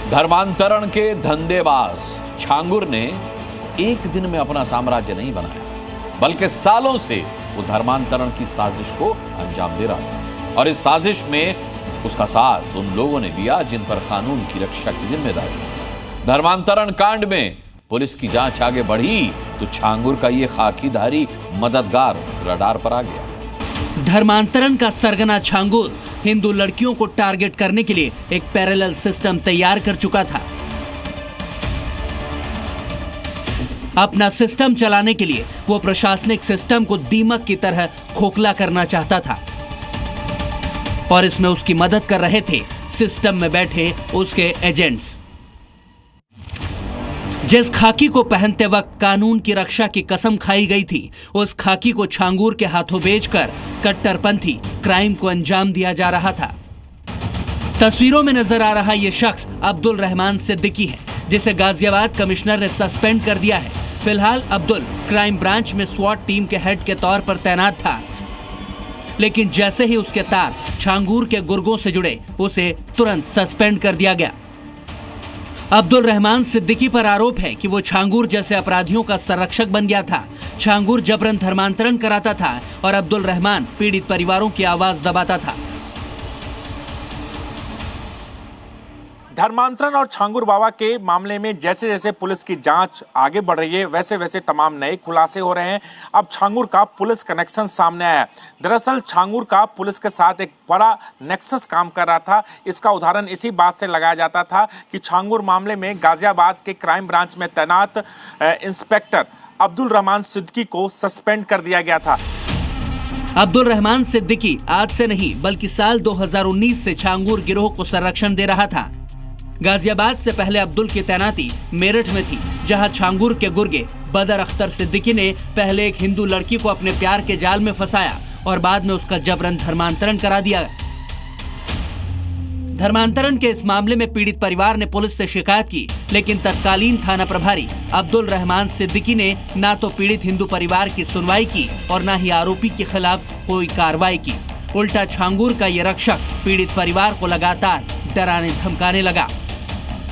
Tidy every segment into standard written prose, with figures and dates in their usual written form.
धर्मांतरण के धंधेबाज छांगुर ने एक दिन में अपना साम्राज्य नहीं बनाया, बल्कि सालों से वो धर्मांतरण की साजिश को अंजाम दे रहा था। और इस साजिश में उसका साथ उन लोगों ने दिया जिन पर कानून की रक्षा की जिम्मेदारी थी। धर्मांतरण कांड में पुलिस की जांच आगे बढ़ी तो छांगुर का ये खाकीधारी मददगार रडार पर आ गया। धर्मांतरण का सरगना छांगुर हिंदू लड़कियों को टारगेट करने के लिए एक पैरेलल सिस्टम तैयार कर चुका था। अपना सिस्टम चलाने के लिए वो प्रशासनिक सिस्टम को दीमक की तरह खोखला करना चाहता था और इसमें उसकी मदद कर रहे थे सिस्टम में बैठे उसके एजेंट्स। जिस खाकी को पहनते वक्त कानून की रक्षा की कसम खाई गई थी, उस खाकी को छांगुर के हाथों बेचकर कट्टरपंथी क्राइम को अंजाम दिया जा रहा था। तस्वीरों में नजर आ रहा यह शख्स अब्दुल रहमान सिद्दीकी है, जिसे गाजियाबाद कमिश्नर ने सस्पेंड कर दिया है। फिलहाल अब्दुल क्राइम ब्रांच में स्वाट टीम के हेड के तौर पर तैनात था, लेकिन जैसे ही उसके तार छांगुर के गुर्गों से जुड़े, उसे तुरंत सस्पेंड कर दिया गया। अब्दुल रहमान सिद्दीकी पर आरोप है कि वो छांगुर जैसे अपराधियों का संरक्षक बन गया था। छांगुर जबरन धर्मांतरण कराता था और अब्दुल रहमान पीड़ित परिवारों की आवाज दबाता था। धर्मांतरण और छांगुर बाबा के मामले में जैसे जैसे पुलिस की जांच आगे बढ़ रही है, वैसे वैसे तमाम नए खुलासे हो रहे हैं। अब छांगुर का पुलिस कनेक्शन सामने आया है। दरअसल छांगुर का पुलिस के साथ एक बड़ा नेक्सस काम कर रहा था। इसका उदाहरण इसी बात से लगाया जाता था कि छांगुर मामले में गाजियाबाद के क्राइम ब्रांच में तैनात इंस्पेक्टर अब्दुल रहमान सिद्दीकी को सस्पेंड कर दिया गया था। अब्दुल रहमान सिद्दीकी आज से नहीं बल्कि साल 2019 से छांगुर गिरोह को संरक्षण दे रहा था। गाजियाबाद से पहले अब्दुल की तैनाती मेरठ में थी, जहां छांगुर के गुर्गे बदर अख्तर सिद्दीकी ने पहले एक हिंदू लड़की को अपने प्यार के जाल में फंसाया और बाद में उसका जबरन धर्मांतरण करा दिया। धर्मांतरण के इस मामले में पीड़ित परिवार ने पुलिस से शिकायत की, लेकिन तत्कालीन थाना प्रभारी अब्दुल रहमान सिद्दीकी ने ना तो पीड़ित हिंदू परिवार की सुनवाई की और ना ही आरोपी के खिलाफ कोई कार्रवाई की। उल्टा छांगुर का ये रक्षक पीड़ित परिवार को लगातार डराने धमकाने लगा।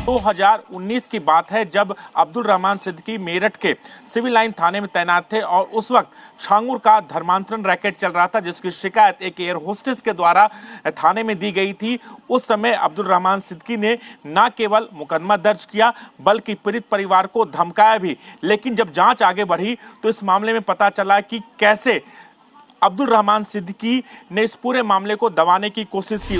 2019 की बात है, जब अब्दुल रहमान सिद्दीकी मेरठ के सिविल लाइन थाने में तैनात थे और उस वक्त छांगुर का धर्मांतरण रैकेट चल रहा था, जिसकी शिकायत एक एयर होस्टेस के द्वारा थाने में दी गई थी। उस समय अब्दुल रहमान सिद्दीकी ने न केवल मुकदमा दर्ज किया बल्कि पीड़ित परिवार को धमकाया भी। लेकिन जब जांच आगे बढ़ी तो इस मामले में पता चला कि कैसे अब्दुल रहमान सिद्दीकी ने इस पूरे मामले को दबाने की कोशिश की।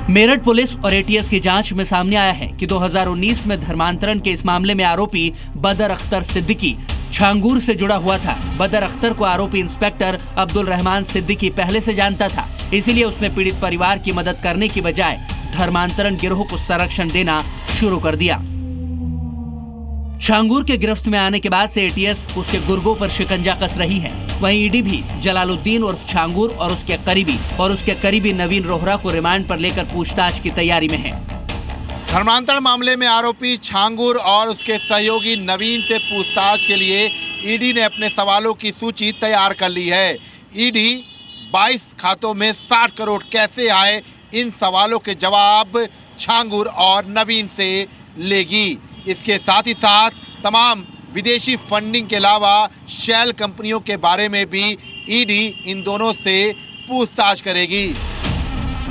मेरठ पुलिस और एटीएस की जांच में सामने आया है कि 2019 में धर्मांतरण के इस मामले में आरोपी बदर अख्तर सिद्दीकी छांगुर से जुड़ा हुआ था। बदर अख्तर को आरोपी इंस्पेक्टर अब्दुल रहमान सिद्दीकी पहले से जानता था, इसीलिए उसने पीड़ित परिवार की मदद करने की बजाय धर्मांतरण गिरोह को संरक्षण देना शुरू कर दिया। छांगुर के गिरफ्त में आने के बाद से एटीएस उसके गुर्गों पर शिकंजा कस रही है। वहीं ईडी भी जलालुद्दीन उर्फ छांगुर और उसके करीबी नवीन रोहरा को रिमांड पर लेकर पूछताछ की तैयारी में है। धर्मांतरण मामले में आरोपी छांगुर और उसके सहयोगी नवीन से पूछताछ के लिए ईडी ने अपने सवालों की सूची तैयार कर ली है। ईडी 22 खातों में 60 करोड़ कैसे आए, इन सवालों के जवाब छांगुर और नवीन से लेगी। इसके साथ ही साथ तमाम विदेशी फंडिंग के अलावा शेल कंपनियों के बारे में भी ईडी इन दोनों से पूछताछ करेगी।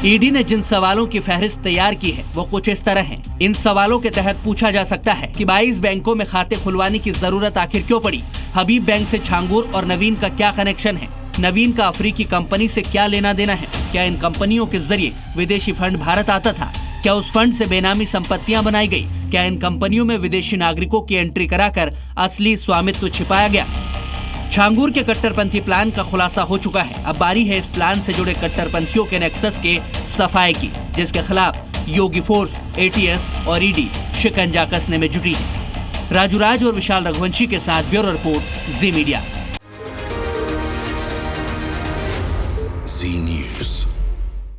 ईडी ने जिन सवालों की फहरिस्त तैयार की है वो कुछ इस तरह है। इन सवालों के तहत पूछा जा सकता है कि 22 बैंकों में खाते खुलवाने की जरूरत आखिर क्यों पड़ी। हबीब बैंक से छांगुर और नवीन का क्या कनेक्शन है। नवीन का अफ्रीकी कंपनी से क्या लेना देना है। क्या इन कंपनियों के जरिए विदेशी फंड भारत आता था। क्या उस फंड से बेनामी संपत्तियां बनाई गई। क्या इन कंपनियों में विदेशी नागरिकों की एंट्री कराकर असली स्वामित्व छिपाया गया। छांगुर के कट्टरपंथी प्लान का खुलासा हो चुका है। अब बारी है इस प्लान से जुड़े कट्टरपंथियों के नेक्सस के सफाई की, जिसके खिलाफ योगी फोर्स, एटीएस और ईडी शिकंजा कसने में जुटी है। राजू राज और विशाल रघुवंशी के साथ ब्यूरो रिपोर्ट, जी मीडिया।